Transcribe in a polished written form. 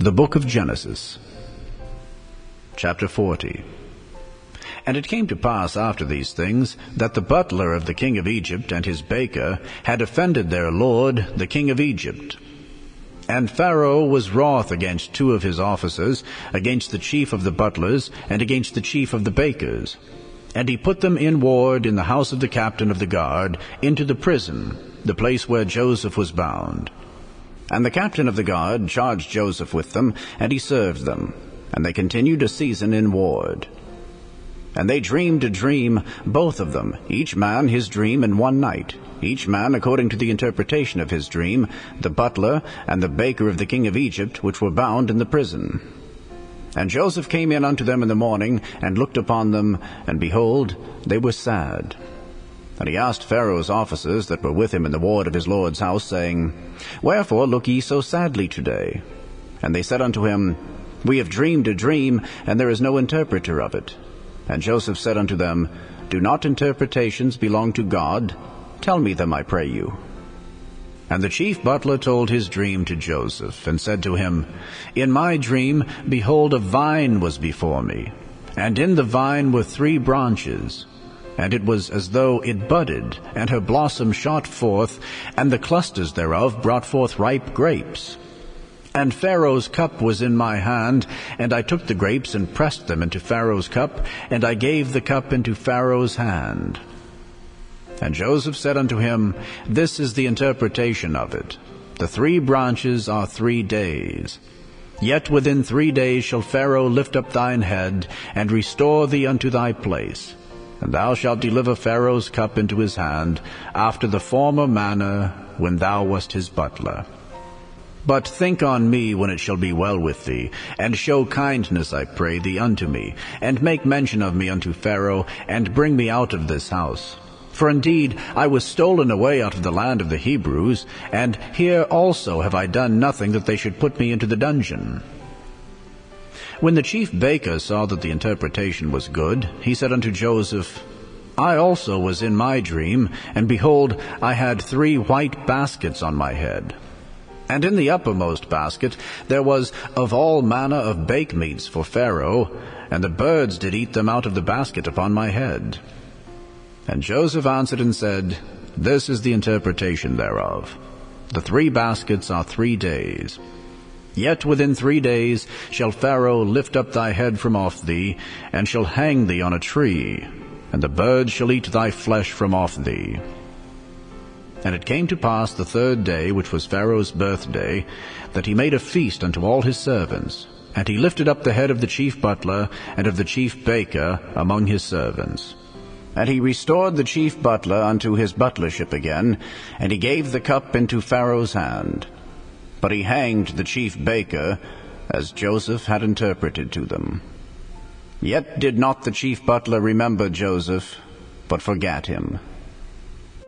The book of Genesis, chapter 40. And it came to pass after these things, that the butler of the king of Egypt and his baker had offended their lord, the king of Egypt. And Pharaoh was wroth against two of his officers, against the chief of the butlers, and against the chief of the bakers. And he put them in ward in the house of the captain of the guard, into the prison, the place where Joseph was bound. And the captain of the guard charged Joseph with them, and he served them. And they continued a season in ward. And they dreamed a dream, both of them, each man his dream in one night, each man according to the interpretation of his dream, the butler and the baker of the king of Egypt, which were bound in the prison. And Joseph came in unto them in the morning, and looked upon them, and behold, they were sad. And he asked Pharaoh's officers that were with him in the ward of his lord's house, saying, Wherefore look ye so sadly today? And they said unto him, We have dreamed a dream, and there is no interpreter of it. And Joseph said unto them, Do not interpretations belong to God? Tell me them, I pray you. And the chief butler told his dream to Joseph, and said to him, In my dream, behold, a vine was before me, and in the vine were 3 branches. And it was as though it budded, and her blossom shot forth, and the clusters thereof brought forth ripe grapes. And Pharaoh's cup was in my hand, and I took the grapes and pressed them into Pharaoh's cup, and I gave the cup into Pharaoh's hand. And Joseph said unto him, This is the interpretation of it. The 3 branches are 3 days. Yet within 3 days shall Pharaoh lift up thine head, and restore thee unto thy place. And thou shalt deliver Pharaoh's cup into his hand, after the former manner, when thou wast his butler. But think on me when it shall be well with thee, and show kindness, I pray thee, unto me, and make mention of me unto Pharaoh, and bring me out of this house. For indeed I was stolen away out of the land of the Hebrews, and here also have I done nothing that they should put me into the dungeon. When the chief baker saw that the interpretation was good, he said unto Joseph, I also was in my dream, and behold, I had 3 white baskets on my head. And in the uppermost basket there was of all manner of bake meats for Pharaoh, and the birds did eat them out of the basket upon my head. And Joseph answered and said, This is the interpretation thereof. The 3 baskets are 3 days. Yet within 3 days shall Pharaoh lift up thy head from off thee, and shall hang thee on a tree, and the birds shall eat thy flesh from off thee. And it came to pass the 3rd day, which was Pharaoh's birthday, that he made a feast unto all his servants. And he lifted up the head of the chief butler and of the chief baker among his servants. And he restored the chief butler unto his butlership again, and he gave the cup into Pharaoh's hand. But he hanged the chief baker, as Joseph had interpreted to them. Yet did not the chief butler remember Joseph, but forgat him.